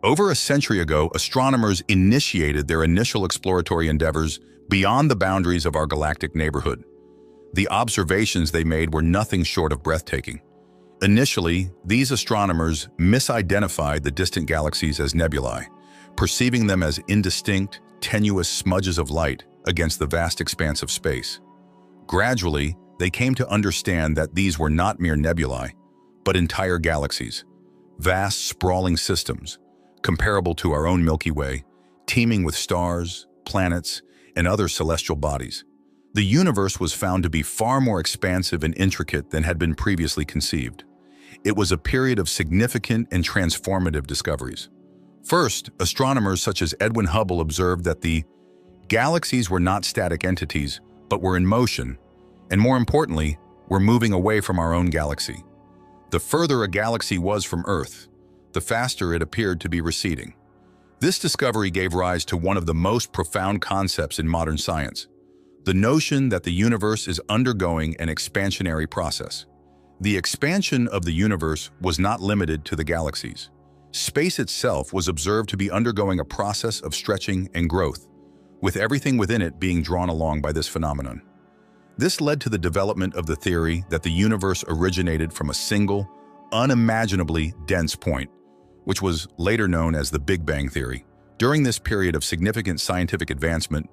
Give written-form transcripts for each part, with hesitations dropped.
Over a century ago, astronomers initiated their initial exploratory endeavors beyond the boundaries of our galactic neighborhood. The observations they made were nothing short of breathtaking. Initially, these astronomers misidentified the distant galaxies as nebulae, perceiving them as indistinct, tenuous smudges of light against the vast expanse of space. Gradually, they came to understand that these were not mere nebulae, but entire galaxies, vast, sprawling systems, comparable to our own Milky Way, teeming with stars, planets, and other celestial bodies. The universe was found to be far more expansive and intricate than had been previously conceived. It was a period of significant and transformative discoveries. First, astronomers such as Edwin Hubble observed that the galaxies were not static entities, but were in motion, and more importantly, were moving away from our own galaxy. The further a galaxy was from Earth, the faster it appeared to be receding. This discovery gave rise to one of the most profound concepts in modern science, the notion that the universe is undergoing an expansionary process. The expansion of the universe was not limited to the galaxies. Space itself was observed to be undergoing a process of stretching and growth, with everything within it being drawn along by this phenomenon. This led to the development of the theory that the universe originated from a single, unimaginably dense point, which was later known as the Big Bang theory. During this period of significant scientific advancement,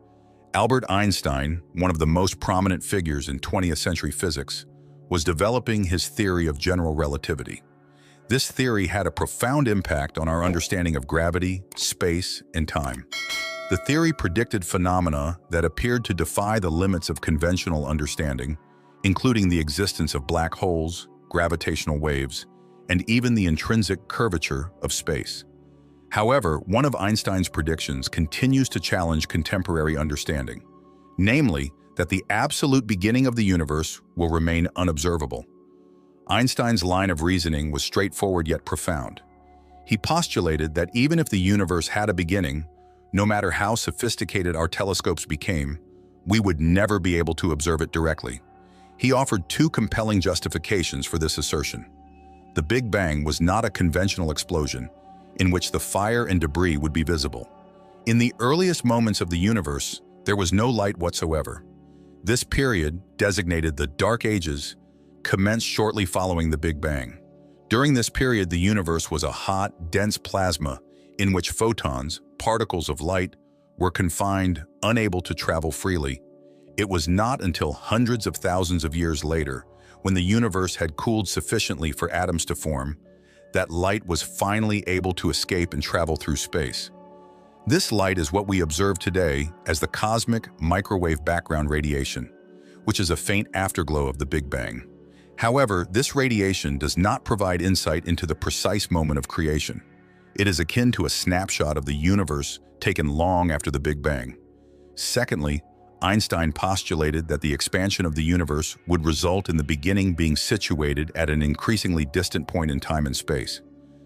Albert Einstein, one of the most prominent figures in 20th century physics, was developing his theory of general relativity. This theory had a profound impact on our understanding of gravity, space, and time. The theory predicted phenomena that appeared to defy the limits of conventional understanding, including the existence of black holes, gravitational waves, and even the intrinsic curvature of space. However, one of Einstein's predictions continues to challenge contemporary understanding, namely that the absolute beginning of the universe will remain unobservable. Einstein's line of reasoning was straightforward yet profound. He postulated that even if the universe had a beginning, no matter how sophisticated our telescopes became, we would never be able to observe it directly. He offered two compelling justifications for this assertion. The Big Bang was not a conventional explosion in which the fire and debris would be visible. In the earliest moments of the universe, there was no light whatsoever. This period, designated the Dark Ages, commenced shortly following the Big Bang. During this period, the universe was a hot, dense plasma in which photons, particles of light, were confined, unable to travel freely. It was not until hundreds of thousands of years later, when the universe had cooled sufficiently for atoms to form, that light was finally able to escape and travel through space. This light is what we observe today as the cosmic microwave background radiation, which is a faint afterglow of the Big Bang. However, this radiation does not provide insight into the precise moment of creation. It is akin to a snapshot of the universe taken long after the Big Bang. Secondly, Einstein postulated that the expansion of the universe would result in the beginning being situated at an increasingly distant point in time and space.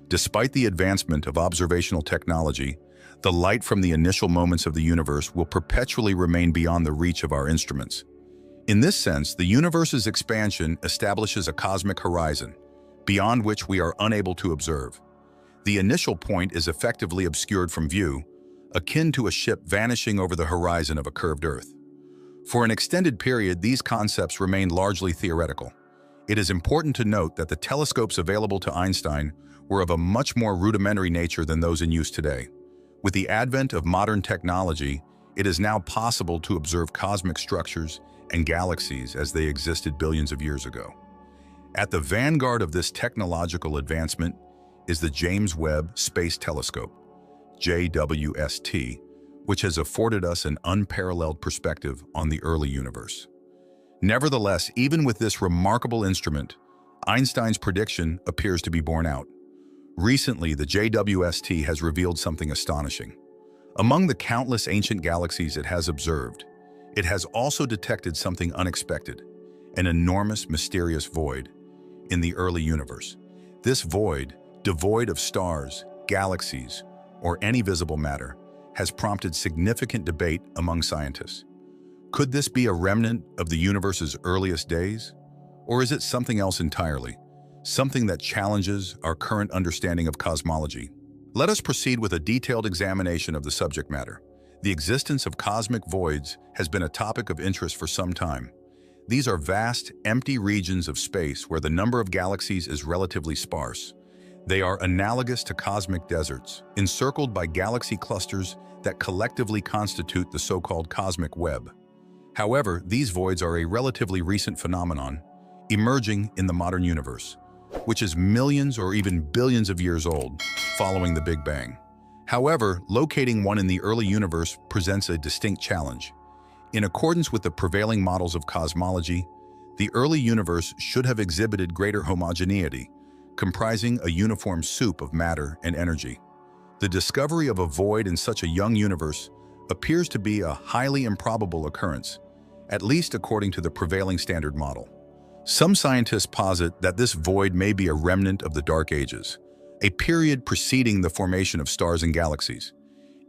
Despite the advancement of observational technology, the light from the initial moments of the universe will perpetually remain beyond the reach of our instruments. In this sense, the universe's expansion establishes a cosmic horizon, beyond which we are unable to observe. The initial point is effectively obscured from view, akin to a ship vanishing over the horizon of a curved Earth. For an extended period, these concepts remained largely theoretical. It is important to note that the telescopes available to Einstein were of a much more rudimentary nature than those in use today. With the advent of modern technology, it is now possible to observe cosmic structures and galaxies as they existed billions of years ago. At the vanguard of this technological advancement is the James Webb Space Telescope, JWST, which has afforded us an unparalleled perspective on the early universe. Nevertheless, even with this remarkable instrument, Einstein's prediction appears to be borne out. Recently, the JWST has revealed something astonishing. Among the countless ancient galaxies it has observed, it has also detected something unexpected, an enormous, mysterious void in the early universe. This void, devoid of stars, galaxies, or any visible matter, has prompted significant debate among scientists. Could this be a remnant of the universe's earliest days? Or is it something else entirely? Something that challenges our current understanding of cosmology? Let us proceed with a detailed examination of the subject matter. The existence of cosmic voids has been a topic of interest for some time. These are vast, empty regions of space where the number of galaxies is relatively sparse. They are analogous to cosmic deserts, encircled by galaxy clusters that collectively constitute the so-called cosmic web. However, these voids are a relatively recent phenomenon, emerging in the modern universe, which is millions or even billions of years old, following the Big Bang. However, locating one in the early universe presents a distinct challenge. In accordance with the prevailing models of cosmology, the early universe should have exhibited greater homogeneity, comprising a uniform soup of matter and energy. The discovery of a void in such a young universe appears to be a highly improbable occurrence, at least according to the prevailing standard model. Some scientists posit that this void may be a remnant of the Dark Ages, a period preceding the formation of stars and galaxies.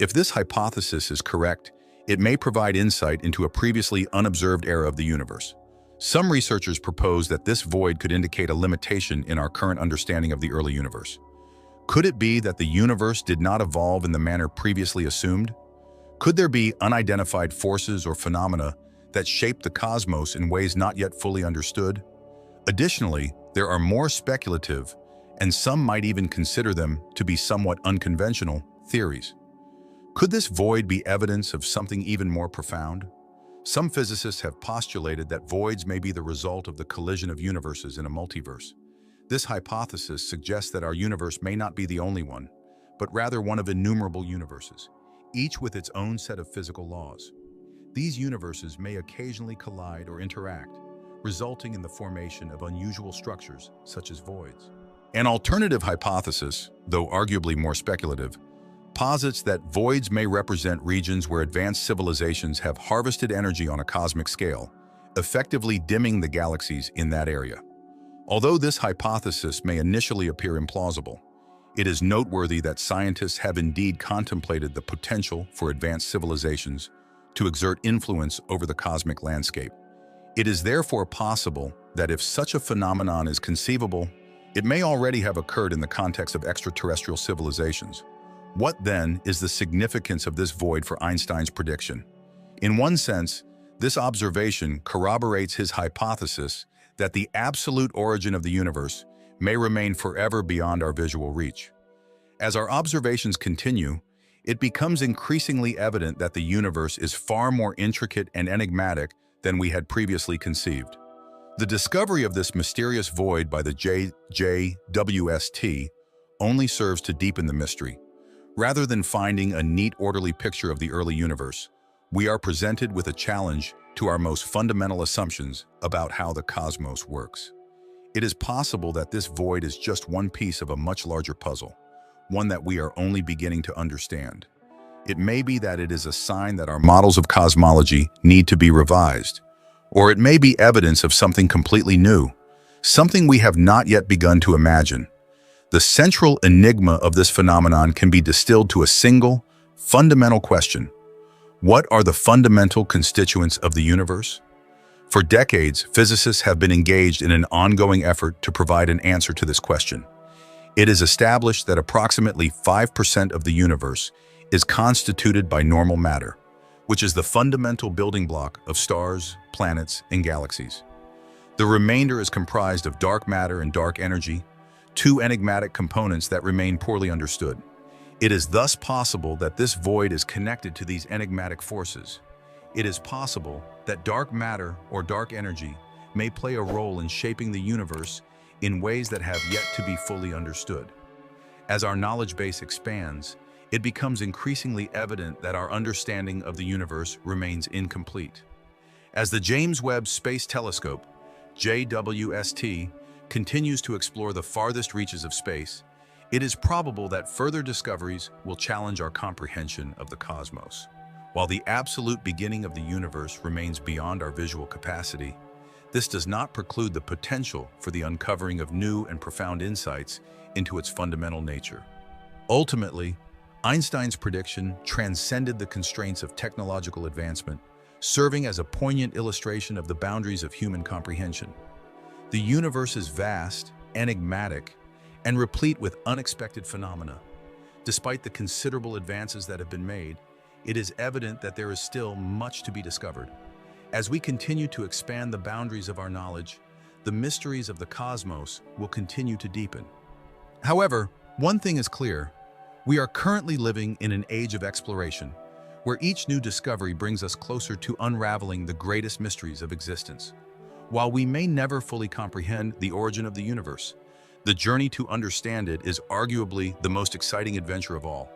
If this hypothesis is correct, it may provide insight into a previously unobserved era of the universe. Some researchers propose that this void could indicate a limitation in our current understanding of the early universe. Could it be that the universe did not evolve in the manner previously assumed? Could there be unidentified forces or phenomena that shape the cosmos in ways not yet fully understood? Additionally, there are more speculative, and some might even consider them to be somewhat unconventional, theories. Could this void be evidence of something even more profound? Some physicists have postulated that voids may be the result of the collision of universes in a multiverse. This hypothesis suggests that our universe may not be the only one, but rather one of innumerable universes, each with its own set of physical laws. These universes may occasionally collide or interact, resulting in the formation of unusual structures such as voids. An alternative hypothesis, though arguably more speculative, posits that voids may represent regions where advanced civilizations have harvested energy on a cosmic scale, effectively dimming the galaxies in that area. Although this hypothesis may initially appear implausible, it is noteworthy that scientists have indeed contemplated the potential for advanced civilizations to exert influence over the cosmic landscape. It is therefore possible that if such a phenomenon is conceivable, it may already have occurred in the context of extraterrestrial civilizations. What then is the significance of this void for Einstein's prediction? In one sense, this observation corroborates his hypothesis that the absolute origin of the universe may remain forever beyond our visual reach. As our observations continue, it becomes increasingly evident that the universe is far more intricate and enigmatic than we had previously conceived. The discovery of this mysterious void by the JWST only serves to deepen the mystery. Rather than finding a neat, orderly picture of the early universe, we are presented with a challenge to our most fundamental assumptions about how the cosmos works. It is possible that this void is just one piece of a much larger puzzle, one that we are only beginning to understand. It may be that it is a sign that our models of cosmology need to be revised, or it may be evidence of something completely new, something we have not yet begun to imagine. The central enigma of this phenomenon can be distilled to a single, fundamental question. What are the fundamental constituents of the universe? For decades, physicists have been engaged in an ongoing effort to provide an answer to this question. It is established that approximately 5% of the universe is constituted by normal matter, which is the fundamental building block of stars, planets, and galaxies. The remainder is comprised of dark matter and dark energy, two enigmatic components that remain poorly understood. It is thus possible that this void is connected to these enigmatic forces. It is possible that dark matter or dark energy may play a role in shaping the universe in ways that have yet to be fully understood. As our knowledge base expands, it becomes increasingly evident that our understanding of the universe remains incomplete. As the James Webb Space Telescope, JWST, continues to explore the farthest reaches of space, it is probable that further discoveries will challenge our comprehension of the cosmos. While the absolute beginning of the universe remains beyond our visual capacity, this does not preclude the potential for the uncovering of new and profound insights into its fundamental nature. Ultimately, Einstein's prediction transcended the constraints of technological advancement, serving as a poignant illustration of the boundaries of human comprehension. The universe is vast, enigmatic, and replete with unexpected phenomena. Despite the considerable advances that have been made, it is evident that there is still much to be discovered. As we continue to expand the boundaries of our knowledge, the mysteries of the cosmos will continue to deepen. However, one thing is clear: we are currently living in an age of exploration, where each new discovery brings us closer to unraveling the greatest mysteries of existence. While we may never fully comprehend the origin of the universe, the journey to understand it is arguably the most exciting adventure of all.